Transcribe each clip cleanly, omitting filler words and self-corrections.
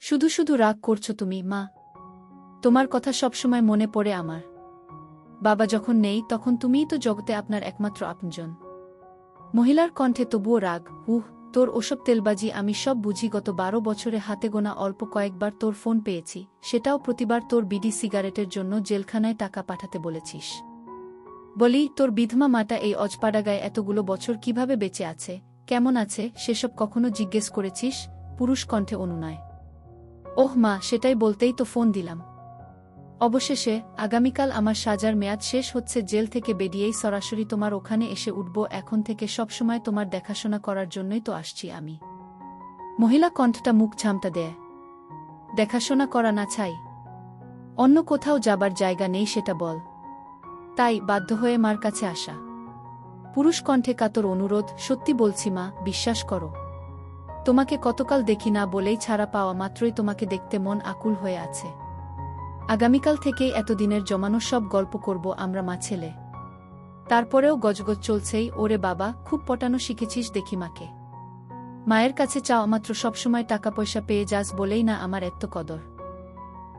শুধু শুধু রাগ করছো তুমি, মা। তোমার কথা সবসময় মনে পড়ে আমার। বাবা যখন নেই তখন তুমিই তো জগতে আপনার একমাত্র আপনজন। মহিলার কণ্ঠে তবুও রাগ। তোর ওসব তেলবাজি আমি সব বুঝি। গত 12 বছরে হাতে গোনা অল্প কয়েকবার তোর ফোন পেয়েছি, সেটাও প্রতিবার তোর বিডি সিগারেটের জন্য জেলখানায় টাকা পাঠাতে বলেছিস। বলি, তোর বিধমা মাটা এই অজপাড়াগায় এতগুলো বছর কিভাবে বেঁচে আছে, কেমন আছে, সেসব কখনো জিজ্ঞেস করেছিস? পুরুষ কণ্ঠে অনুনয়। ওহ মা, সেটাই বলতেই তো ফোন দিলাম। অবশেষে আগামীকাল আমার সাজার মেয়াদ শেষ হচ্ছে। জেল থেকে বেরিয়েই সরাসরি তোমার ওখানে এসে উঠব। এখন থেকে সবসময় তোমার দেখাশোনা করার জন্যই তো আসছি আমি। মহিলা কণ্ঠটা মুখ ঝামটা দেয়। দেখাশোনা করা না চাই? অন্য কোথাও যাবার জায়গা নেই সেটা বল। তাই বাধ্য হয়ে মার কাছে আসা। পুরুষ কণ্ঠে কাতর অনুরোধ। সত্যি বলছি মা, বিশ্বাস করো। তোমাকে কতকাল দেখি না বলেই ছাড়া পাওয়া মাত্রই তোমাকে দেখতে মন আকুল হয়ে আছে। আগামীকাল থেকেই এতদিনের জমানো সব গল্প করব আমরা মা ছেলে। তারপরেও গজগজ চলছেই। ওরে বাবা, খুব পটানো শিখেছিস দেখি মাকে। মায়ের কাছে চাওয়া মাত্র সবসময় টাকা পয়সা পেয়ে যাস বলেই না আমার এত কদর।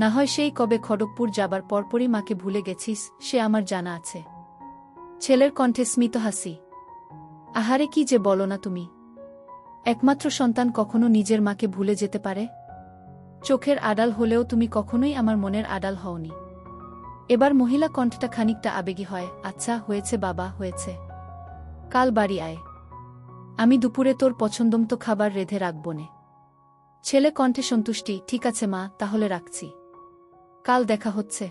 না হয় সেই কবে খড়গপুর যাবার পরপরই মাকে ভুলে গেছিস, সে আমার জানা আছে। ছেলের কণ্ঠে স্মিত হাসি। আহারে, কি যে বলো না তুমি। একমাত্র সন্তান কখনো নিজের মাকে ভুলে যেতে পারে? চোখের আড়াল হলেও তুমি কখনোই আমার মনের আড়াল হওনি। এবার মহিলা কণ্ঠটা খানিকটা আবেগী হয়। আচ্ছা হয়েছে বাবা, হয়েছে। কাল বাড়ি আয়। আমি দুপুরে তোর পছন্দমতো খাবার রেঁধে রাখবনে। ছেলে কণ্ঠে সন্তুষ্টি। ঠিক আছে মা, তাহলে রাখছি। কাল দেখা হচ্ছে।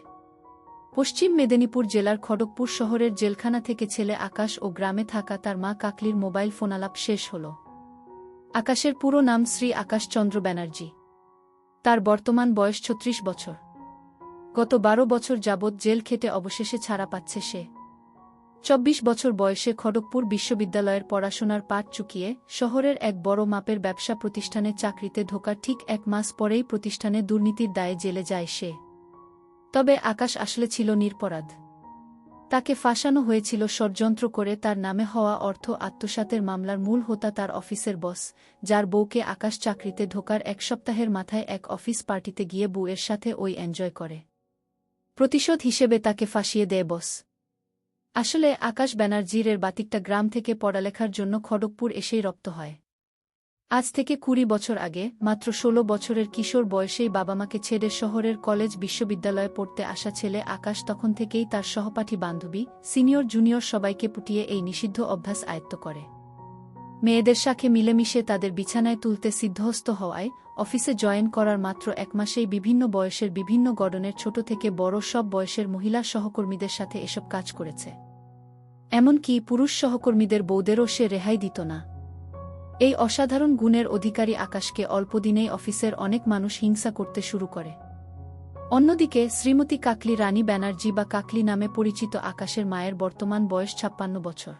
পশ্চিম মেদিনীপুর জেলার খড়গপুর শহরের জেলখানা থেকে ছেলে আকাশ ও গ্রামে থাকা তার মা কাকলির মোবাইল ফোনালাপ শেষ হল। আকাশের পুরো নাম শ্রী আকাশ চন্দ্র ব্যানার্জি। তার বর্তমান বয়স 36 বছর। গত 12 বছর যাবৎ জেল খেটে অবশেষে ছাড়া পাচ্ছে সে। 24 বছর বয়সে খড়গপুর বিশ্ববিদ্যালয়ের পড়াশোনার পাঠ চুকিয়ে শহরের এক বড় মাপের ব্যবসা প্রতিষ্ঠানে চাকরিতে ঢোকার ঠিক 1 মাস পরেই প্রতিষ্ঠানে দুর্নীতির দায়ে জেলে যায় সে। তবে আকাশ আসলে ছিল নিরপরাধ। তাকে ফাঁসানো হয়েছিল ষড়যন্ত্র করে। তার নামে হওয়া অর্থ আত্মসাতের মামলার মূল হোতা তার অফিসের বস, যার বউকে আকাশ চাকরিতে ঢোকার 1 সপ্তাহের মাথায় এক অফিস পার্টিতে গিয়ে বউয়ের সাথে ওই এনজয় করে। প্রতিশোধ হিসেবে তাকে ফাঁসিয়ে দেয় বস। আসলে আকাশ ব্যানার্জির এর বাতিকটা গ্রাম থেকে পড়ালেখার জন্য খড়গপুর এসেই রপ্ত হয়। আজ থেকে 20 বছর আগে মাত্র 16 বছরের কিশোর বয়সেই বাবা-মাকে ছেড়ে শহরের কলেজ বিশ্ববিদ্যালয়ে পড়তে আসা ছেলে আকাশ তখন থেকেই তার সহপাঠী বান্ধবী, সিনিয়র জুনিয়র সবাইকে পুটিয়ে এই নিষিদ্ধ অভ্যাস আয়ত্ত করে। মেয়েদের সাথে মিলেমিশে তাদের বিছানায় তুলতে সিদ্ধহস্ত হওয়ায় অফিসে জয়েন করার মাত্র 1 মাসেই বিভিন্ন বয়সের বিভিন্ন গড়নের ছোট থেকে বড় সব বয়সের মহিলা সহকর্মীদের সাথে এসব কাজ করেছে। এমনকি পুরুষ সহকর্মীদের বউদেরও সে রেহাই দিত না। এই অসাধারণ গুণের অধিকারী আকাশকে অল্পদিনেই অফিসের অনেক মানুষ হিংসা করতে শুরু করে। অন্যদিকে শ্রীমতী কাকলি রানী ব্যানার্জি বা কাকলি নামে পরিচিত আকাশের মায়ের বর্তমান বয়স 56 বছর।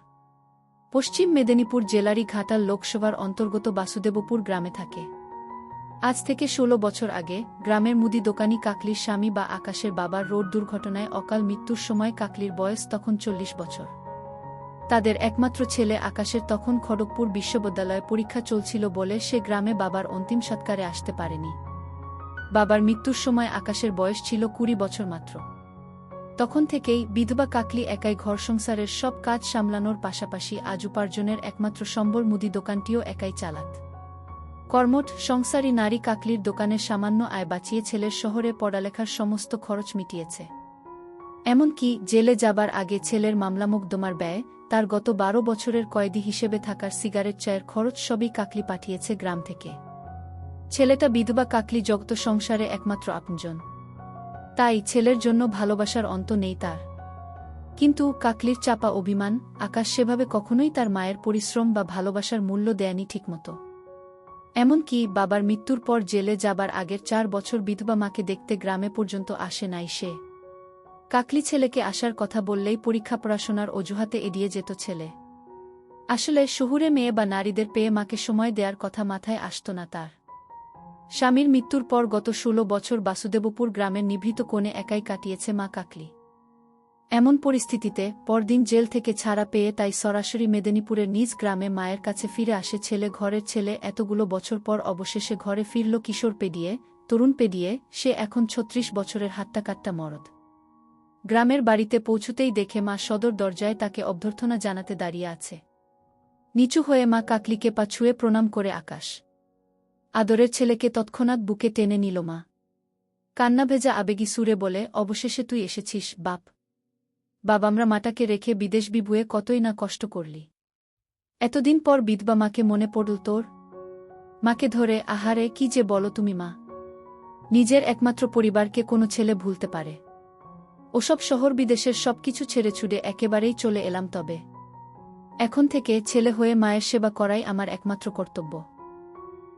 পশ্চিম মেদিনীপুর জেলারই ঘাটাল লোকসভার অন্তর্গত বাসুদেবপুর গ্রামে থাকে। আজ থেকে 16 বছর আগে গ্রামের মুদি দোকানি কাকলির স্বামী বা আকাশের বাবার রোড দুর্ঘটনায় অকাল মৃত্যুর সময় কাকলির বয়স তখন 40 বছর। তাদের একমাত্র ছেলে আকাশের তখন খড়গপুর বিশ্ববিদ্যালয়ে পরীক্ষা চলছিল বলে সে গ্রামে বাবার অন্তিম সৎকারে আসতে পারেনি। বাবার মৃত্যুর সময় আকাশের বয়স ছিল 20 বছর মাত্র। তখন থেকেই বিধবা কাকলি একাই ঘর সংসারের সব কাজ সামলানোর পাশাপাশি আজ উপার্জনের একমাত্র সম্বল মুদি দোকানটিও একাই চালাত। কর্মঠ সংসারী নারী কাকলির দোকানের সামান্য আয় বাঁচিয়ে ছেলের শহরে পড়ালেখার সমস্ত খরচ মিটিয়েছে। এমনকি জেলে যাবার আগে ছেলের মামলামোকদ্দমার ব্যয়, তার গত 12 বছরের কয়েদি হিসেবে থাকার সিগারেট চায়ের খরচ সবই কাকলি পাঠিয়েছে গ্রাম থেকে। ছেলেটা বিধবা কাকলি জগত সংসারে একমাত্র আপনজন। তাই ছেলের জন্য ভালোবাসার অন্ত নেই তার। কিন্তু কাকলির চাপা অভিমান, আকাশ সেভাবে কখনোই তার মায়ের পরিশ্রম বা ভালোবাসার মূল্য দেয়নি ঠিকমতো। এমনকি বাবার মৃত্যুর পর জেলে যাবার আগের 4 বছর বিধবা মাকে দেখতে গ্রামে পর্যন্ত আসে নাই সে। কাকলি ছেলেকে আসার কথা বললেই পরীক্ষা পড়াশোনার অজুহাতে এড়িয়ে যেত ছেলে। আসলে শহুরে মেয়ে বা নারীদের পেয়ে মাকে সময় দেওয়ার কথা মাথায় আসত না তার। স্বামীর মৃত্যুর পর গত 16 বছর বাসুদেবপুর গ্রামের নিভৃত কোণে একাই কাটিয়েছে মা কাকলি। এমন পরিস্থিতিতে পরদিন জেল থেকে ছাড়া পেয়ে তাই সরাসরি মেদিনীপুরের নিজ গ্রামে মায়ের কাছে ফিরে আসে ছেলে। ঘরের ছেলে এতগুলো বছর পর অবশেষে ঘরে ফিরল কিশোর পেরিয়ে। তরুণ পেরিয়ে সে এখন ৩৬ বছরের হাট্টা-কাট্টা মরদ। গ্রামের বাড়িতে পৌঁছতেই দেখে মা সদর দরজায় তাকে অভ্যর্থনা জানাতে দাঁড়িয়ে আছে। নিচু হয়ে মা কাকলিকে পা ছুঁয়ে প্রণাম করে আকাশ। আদরের ছেলেকে তৎক্ষণাৎ বুকে টেনে নিল মা। কান্না ভেজা আবেগী সুরে বলে, অবশেষে তুই এসেছিস বাপ। বাবামরা মাটাকে রেখে বিদেশ বিভুয়ে কতই না কষ্ট করলি। এতদিন পর বিধবা মাকে মনে পড়ল তোর? মাকে ধরে, আহারে কি যে বলো তুমি মা। নিজের একমাত্র পরিবারকে কোনো ছেলে ভুলতে পারে? ওসব শহর বিদেশের সবকিছু ছেড়ে ছুড়ে একেবারেই চলে এলাম, তবে এখন থেকে ছেলে হয়ে মায়ের সেবা করাই আমার একমাত্র কর্তব্য।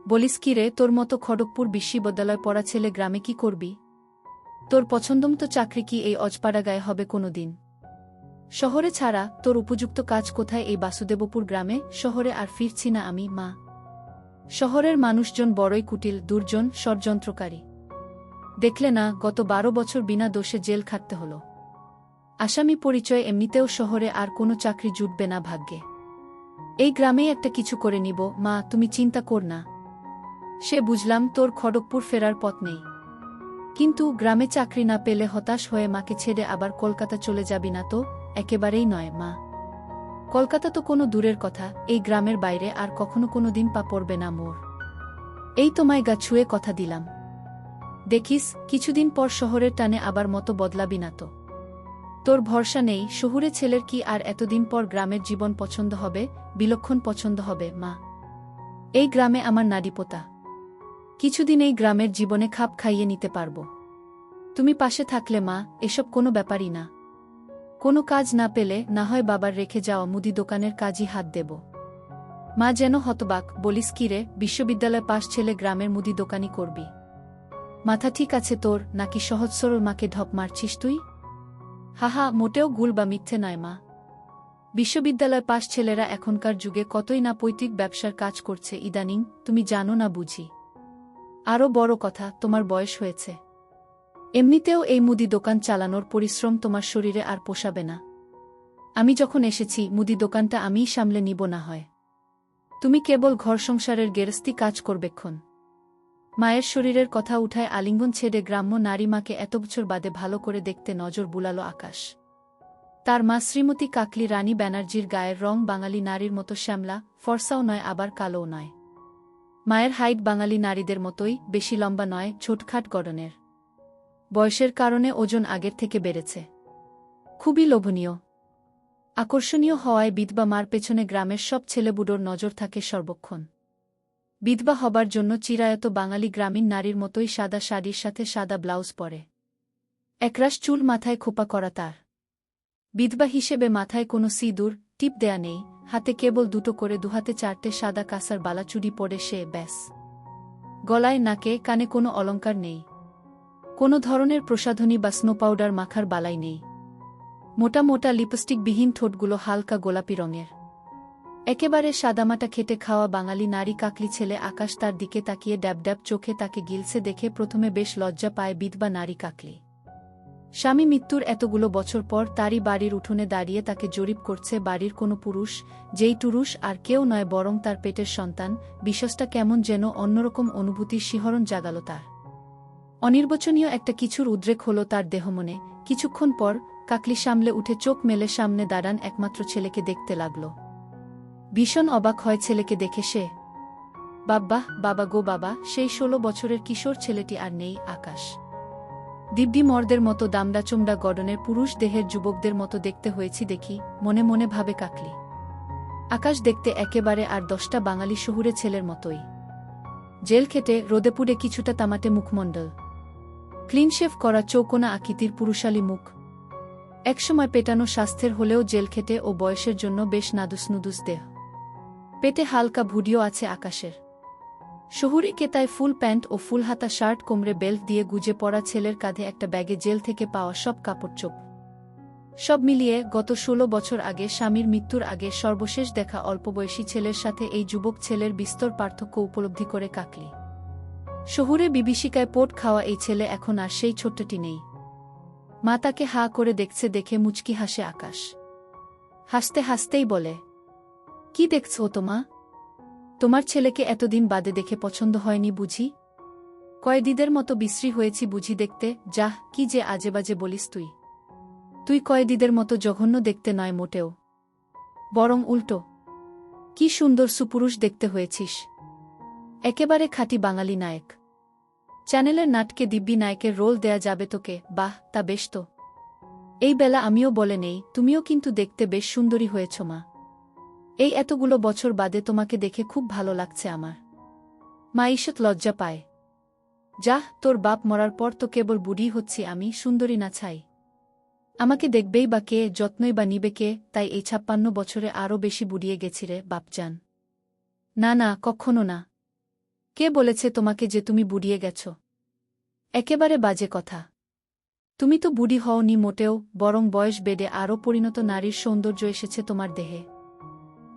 বলিস কি রে, তোর মতো খড়গপুর বিশ্ববিদ্যালয় পড়া ছেলে গ্রামে কি করবি? তোর পছন্দমতো চাকরি কি এই অজপাড়া গায়ে হবে কোনো দিন? শহরে ছাড়া তোর উপযুক্ত কাজ কোথায় এই বাসুদেবপুর গ্রামে? শহরে আর ফিরছি না আমি মা। শহরের মানুষজন বড়ই কুটিল, দুর্জন, ষড়যন্ত্রকারী। দেখলে না, গত ১২ বছর বিনা দোষে জেল খাটতে হল। আসামি পরিচয় এমনিতেও শহরে আর কোনো চাকরি জুটবে না ভাগ্যে। এই গ্রামেই একটা কিছু করে নিব মা, তুমি চিন্তা কর না। সে বুঝলাম তোর খড়গপুর ফেরার পথ নেই, কিন্তু গ্রামে চাকরি না পেলে হতাশ হয়ে মাকে ছেড়ে আবার কলকাতা চলে যাবি না তো? একেবারেই নয় মা। কলকাতা তো কোনো দূরের কথা, এই গ্রামের বাইরে আর কখনো কোনো দিন পা পড়বে না মোর। এই তোমায় গা ছুঁয়ে কথা দিলাম। দেখিস কিছুদিন পর শহরের টানে আবার মতো বদলাবি না তো? তোর ভরসা নেই, শহুরে ছেলের কি আর এতদিন পর গ্রামের জীবন পছন্দ হবে? বিলক্ষণ পছন্দ হবে মা। এই গ্রামে আমার নাড়িপোতা। কিছুদিন এই গ্রামের জীবনে খাপ খাইয়ে নিতে পারব। তুমি পাশে থাকলে মা, এসব কোনো ব্যাপারই না। কোনো কাজ না পেলে না হয় বাবার রেখে যাওয়া মুদি দোকানের কাজই হাত দেব। মা যেন হতবাক, বলিস কি রে, বিশ্ববিদ্যালয় পাশ ছেলে গ্রামের মুদি দোকানি করবি? মাথা ঠিক আছে তোর, নাকি সহজ সরল মাকে ঢপ মারছিস তুই? হাহা, মোটেও গুল বা মিথ্যে নয় মা। বিশ্ববিদ্যালয় পাশ ছেলেরা এখনকার যুগে কতই না পৈতৃক ব্যবসার কাজ করছে ইদানিং, তুমি জানো না বুঝি? আরও বড় কথা, তোমার বয়স হয়েছে। এমনিতেও এই মুদি দোকান চালানোর পরিশ্রম তোমার শরীরে আর পোষাবে না। আমি যখন এসেছি, মুদি দোকানটা আমিই সামলে নিব না হয়। তুমি কেবল ঘর সংসারের গেরস্তি কাজ করবেক্ষণ। মায়ের শরীরের কথা উঠায় আলিঙ্গন ছেড়ে গ্রাম্য নারী মাকে এত বছর বাদে ভালো করে দেখতে নজর বুলালো আকাশ। তার মা শ্রীমতী কাকলি রানী ব্যানার্জির গায়ের রং বাঙালি নারীর মতো শ্যামলা, ফর্সাও নয় আবার কালোও নয়। মায়ের হাইট বাঙালি নারীদের মতোই, বেশি লম্বা নয়, ছোটখাট গড়নের। বয়সের কারণে ওজন আগের থেকে বেড়েছে। খুবই লোভনীয়, আকর্ষণীয় হওয়ায় বিধবা মার পেছনে গ্রামের সব ছেলেবুড়োর নজর থাকে সর্বক্ষণ। বিধবা হবার জন্য চিরায়ত বাঙালি গ্রামীণ নারীর মতোই সাদা শাড়ির সাথে সাদা ব্লাউজ পরে। একরাশ চুল মাথায় খোপা করা তার। বিধবা হিসেবে মাথায় কোনো সিঁদুর টিপ দেয়া নেই, হাতে কেবল দুটো করে, দুহাতে 4টে সাদা কাঁসার বালাচুড়ি পরে সে ব্যাস। গলায় নাকে কানে কোনো অলংকার নেই। কোনো ধরনের প্রসাধনী বা স্নো পাউডার মাখার বালাই নেই। মোটা মোটা লিপস্টিকবিহীন ঠোঁটগুলো হালকা গোলাপি রঙের। একেবারে সাদামাটা খেটে খাওয়া বাঙালি নারী কাকলি ছেলে আকাশ তার দিকে তাকিয়ে ড্যাব ড্যাব চোখে তাকে গিলছে দেখে প্রথমে বেশ লজ্জা পায় বিধবা নারী কাকলি। স্বামী মৃত্যুর এতগুলো বছর পর তারই বাড়ির উঠোনে দাঁড়িয়ে তাকে জরিপ করছে বাড়ির কোনো পুরুষ, যেই পুরুষ আর কেউ নয় বরং তার পেটের সন্তান। বিশ্বাসটা কেমন যেন অন্যরকম অনুভূতির শিহরণ জাগাল তার। অনির্বচনীয় একটা কিছুর উদ্রেক হল তার দেহমনে। কিছুক্ষণ পর কাকলি সামলে উঠে চোখ মেলে সামনে দাঁড়ান একমাত্র ছেলেকে দেখতে লাগল। ভীষণ অবাক হয় ছেলেকে দেখে সে। বাবা, বাবা গো বাবা, সেই 16 বছরের কিশোর ছেলেটি আর নেই। আকাশ দিব্যি মর্দের মতো দামড়া চোমড়া গড়নের পুরুষ দেহের যুবকদের মতো দেখতে হয়েছি দেখি, মনে মনে ভাবে কাকলি। আকাশ দেখতে একেবারে আর 10টা বাঙালি শহুরে ছেলের মতোই। জেল খেটে রোদে পুড়ে কিছুটা তামাটে মুখমণ্ডল, ক্লিনশেভ করা চৌকোনা আকৃতির পুরুষালী মুখ। একসময় পেটানো স্বাস্থ্যের হলেও জেল খেটে ও বয়সের জন্য বেশ নাদুস নুদুস দেহ। পেটে হালকা ভুডিও আছে আকাশের। শহুরে কেতায় ফুল প্যান্ট ও ফুলহাতা শার্ট, কোমরে বেল্ট দিয়ে গুজে পড়া ছেলের কাঁধে একটা ব্যাগে জেল থেকে পাওয়া সব কাপড়চোপ। সব মিলিয়ে গত 16 বছর আগে স্বামীর মৃত্যুর আগে সর্বশেষ দেখা অল্পবয়সী ছেলের সাথে এই যুবক ছেলের বিস্তর পার্থক্য উপলব্ধি করে কাকলি। শহুরে বিভীষিকায় পোট খাওয়া এই ছেলে এখন আর সেই ছোট্টটি নেই। মা তাকে হা করে দেখছে দেখে মুচকি হাসে আকাশ। হাসতে হাসতেই বলে, কি দেখছো তো মা? তোমার ছেলেকে এতদিন বাদে দেখে পছন্দ হয়নি বুঝি? কয়েদিদের মতো বিশ্রী হয়েছি বুঝি দেখতে? যাহ, কি যে আজেবাজে বলিস তুই। তুই কয়েদিদের মতো জঘন্য দেখতে নয় মোটেও, বরং উল্টো। কি সুন্দর সুপুরুষ দেখতে হয়েছিস, একেবারে খাঁটি বাঙালি নায়ক। চ্যানেলের নাটকে দিব্যি নায়কের রোল দেয়া যাবে তোকে। বাহ, তা বেশ তো। এই বেলা আমিও বলে নেই, তুমিও কিন্তু দেখতে বেশ সুন্দরী হয়েছ মা। এই এতগুলো বছর বাদে তোমাকে দেখে খুব ভালো লাগছে আমার। মা ঈষৎ লজ্জা পায়। যাহ, তোর বাপ মরার পর তো কেবল বুড়ি হচ্ছি আমি, সুন্দরী না ছাই। আমাকে দেখবেই বা কে, যত্নই বা নিবে কে? তাই এই ৫৬ বছরে আরও বেশি বুড়িয়ে গেছি রে বাপজান। না না, কক্ষনো না। কে বলেছে তোমাকে যে তুমি বুড়িয়ে গেছ? একেবারে বাজে কথা। তুমি তো বুড়ি হওনি মোটেও, বরং বয়স বেড়ে আরও পরিণত নারীর সৌন্দর্য এসেছে তোমার দেহে।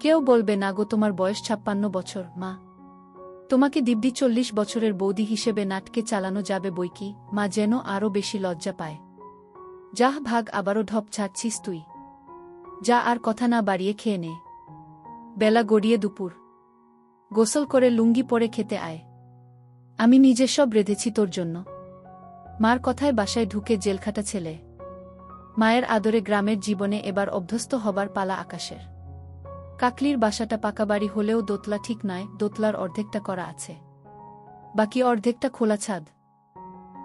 কেউ বলবে না গো তোমার বয়স ৫৬ বছর, মা। তোমাকে দিব্যি ৪০ বছরের বৌদি হিসেবে নাটকে চালানো যাবে বইকি। মা যেন আরও বেশি লজ্জা পায়। যাহ ভাগ, আবারও ঢপ ছাড়ছিস তুই। যা, আর কথা না বাড়িয়ে খেয়ে নে। বেলা গড়িয়ে দুপুর। গোসল করে লুঙ্গি পরে খেতে আয়। আমি নিজে সব রেঁধেছি তোর জন্য। মার কথায় বাসায় ঢুকে জেলখাটা ছেলে। মায়ের আদরে গ্রামের জীবনে এবার অভ্যস্ত হবার পালা আকাশের। কাকলির বাসাটা পাকা বাড়ি হলেও দোতলা ঠিক নয়, দোতলার অর্ধেকটা করা আছে, বাকি অর্ধেকটা খোলা ছাদ।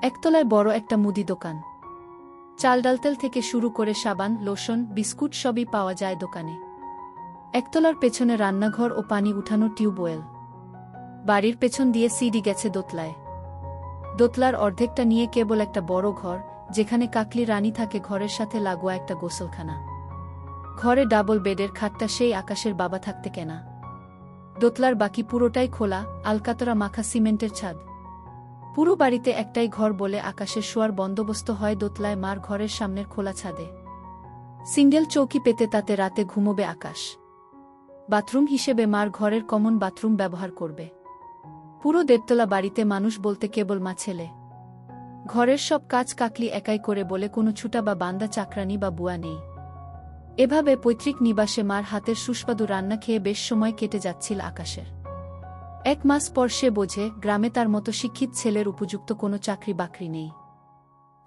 একতলায় বড় একটা মুদি দোকান। চাল ডাল তেল থেকে শুরু করে সাবান, লোশন, বিস্কুট সবই পাওয়া যায় দোকানে। একতলার পেছনে রান্নাঘর ও পানি উঠানো টিউবওয়েল। বাড়ির পেছন দিয়ে সিঁড়ি গেছে দোতলায়। দোতলার অর্ধেকটা নিয়ে কেবল একটা বড় ঘর, যেখানে কাকলি রানী থাকে, ঘরের সাথে লাগোয়া একটা গোসলখানা। ঘরে ডাবল বেডের খাটটা সেই আকাশের বাবা থাকতে কেনা। দোতলার বাকি পুরোটাই খোলা, আলকাতরা মাখা সিমেন্টের ছাদ। পুরো বাড়িতে একটাই ঘর বলে আকাশের শোয়ার বন্দোবস্ত হয় দোতলায় মার ঘরের সামনের খোলা ছাদে। সিঙ্গেল চৌকি পেতে তাতে রাতে ঘুমোবে আকাশ। বাথরুম হিসেবে মার ঘরের কমন বাথরুম ব্যবহার করবে। পুরো দেড়তলা বাড়িতে মানুষ বলতে কেবল মা ছেলে। ঘরের সব কাজ কাকলি একাই করে বলে কোনো ছুটা বা বান্দা চাকরানি বা বুয়া নেই। এভাবে পৈতৃক নিবাসে মার হাতের সুস্বাদু রান্না খেয়ে বেশ সময় কেটে যাচ্ছিল আকাশের। ১ মাস পর সে বোঝে গ্রামে তার মতো শিক্ষিত ছেলের উপযুক্ত কোনো চাকরি বাকরি নেই।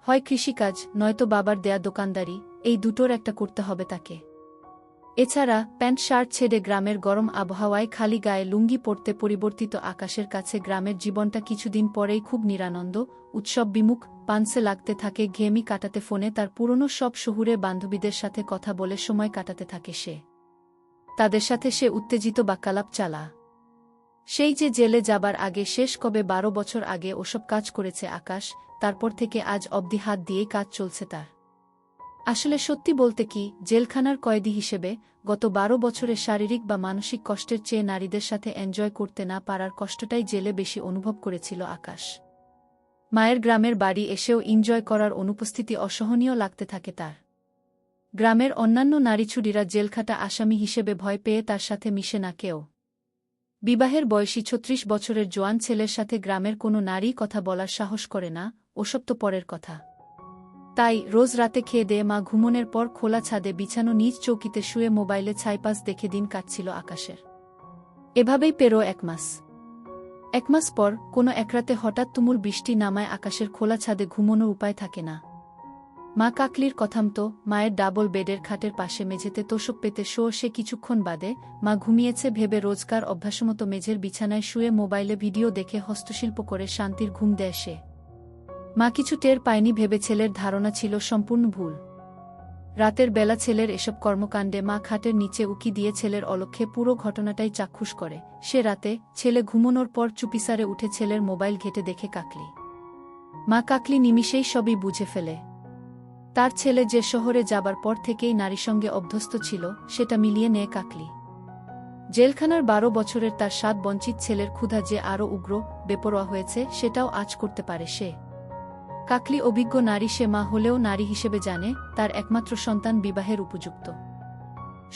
হয় কৃষিকাজ, নয়তো বাবার দেয়া দোকানদারি, এই দুটোর একটা করতে হবে তাকে। এছাড়া প্যান্ট শার্ট ছেড়ে গ্রামের গরম আবহাওয়ায় খালি গায়ে লুঙ্গি পরতে পরিবর্তিত আকাশের কাছে গ্রামের জীবনটা কিছুদিন পরেই খুব নিরানন্দ, উৎসব বিমুখ। পানসে লাগতে থাকে, ঘেমি কাটাতে, ফোনে তার পুরনো সব শহুরে বান্ধবীদের সাথে কথা বলে সময় কাটাতে থাকে সে। তাদের সাথে সে উত্তেজিত বাক্যালাপ চালা। সেই যে জেলে যাবার আগে, শেষ কবে ১২ বছর আগে ওসব কাজ করেছে আকাশ, তারপর থেকে আজ অবধি হাত দিয়েই কাজ চলছে তার। আসলে সত্যি বলতে কি, জেলখানার কয়েদি হিসেবে গত ১২ বছরে শারীরিক বা মানসিক কষ্টের চেয়ে নারীদের সাথে এনজয় করতে না পারার কষ্টটাই জেলে বেশি অনুভব করেছিল আকাশ। মায়ের গ্রামের বাড়ি এসেও এনজয় করার অনুপস্থিতি অসহনীয় লাগতে থাকে তার। গ্রামের অন্যান্য নারীছুড়িরা জেলখাটা আসামি হিসেবে ভয় পেয়ে তার সাথে মিশে না কেউ। বিবাহের বয়সী ৩৬ বছরের জোয়ান ছেলের সাথে গ্রামের কোনো নারী কথা বলার সাহস করে না, ওসব তো পরের কথা। তাই রোজ রাতে খেয়ে দেয়ে মা ঘুমনের পর খোলা ছাদে বিছানো নিজ চৌকিতে শুয়ে মোবাইলে ছাইপাস দেখে দিন কাটছিল আকাশের। এভাবেই পেরো ১ মাস। ১ মাস পর কোনো একরাতে হঠাৎ তুমুল বৃষ্টি নামায় আকাশের খোলা ছাদে ঘুমোনোর উপায় থাকে না। মা কাকলির কথামতো মায়ের ডাবল বেডের খাটের পাশে মেঝেতে তোষক পেতে শোয় সে কিছুক্ষণ বাদে। মা ঘুমিয়েছে ভেবে রোজকার অভ্যাসমতো মেঝের বিছানায় শুয়ে মোবাইলে ভিডিও দেখে হস্তশিল্প করে শান্তির ঘুম দেয় সে। মা কিছু টের পায়নি ভেবে ছেলের ধারণা ছিল সম্পূর্ণ ভুল। রাতের বেলা ছেলের এসব কর্মকাণ্ডে মা খাটের নিচে উকি দিয়ে ছেলের অলক্ষ্যে পুরো ঘটনাটাই চাক্ষুষ করে। সে রাতে ছেলে ঘুমোনোর পর চুপিসারে উঠে ছেলের মোবাইল ঘেঁটে দেখে কাকলি। মা কাকলি নিমিষেই সবই বুঝে ফেলে। তার ছেলে যে শহরে যাবার পর থেকেই নারীর সঙ্গে অভ্যস্ত ছিল, সেটা মিলিয়ে নেয় কাকলি। জেলখানার ১২ বছরের তার স্বাদ বঞ্চিত ছেলের ক্ষুধা যে আরও উগ্র, বেপরোয়া হয়েছে, সেটাও আঁচ করতে পারে সে। কাকলি অভিজ্ঞ নারী, সে মা হলেও নারী হিসেবে জানে তার একমাত্র সন্তান বিবাহের উপযুক্ত।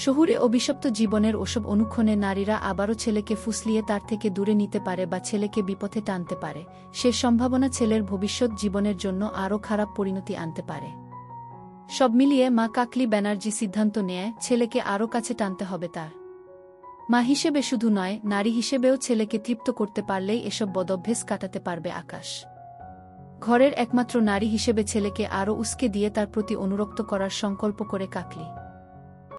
শহুরে অভিশপ্ত জীবনের ওসব অনুক্ষণে নারীরা আবারও ছেলেকে ফুসলিয়ে তার থেকে দূরে নিতে পারে বা ছেলেকে বিপথে টানতে পারে। সে সম্ভাবনা ছেলের ভবিষ্যৎ জীবনের জন্য আরও খারাপ পরিণতি আনতে পারে। সব মিলিয়ে মা কাকলি ব্যানার্জি সিদ্ধান্ত নেয় ছেলেকে আরও কাছে টানতে হবে তার। মা হিসেবে শুধু নয়, নারী হিসেবেও ছেলেকে তৃপ্ত করতে পারলেই এসব বদভ্যাস কাটাতে পারবে আকাশ। ঘরের একমাত্র নারী হিসেবে ছেলেকে আরও উস্কে দিয়ে তার প্রতি অনুরক্ত করার সংকল্প করে কাকলি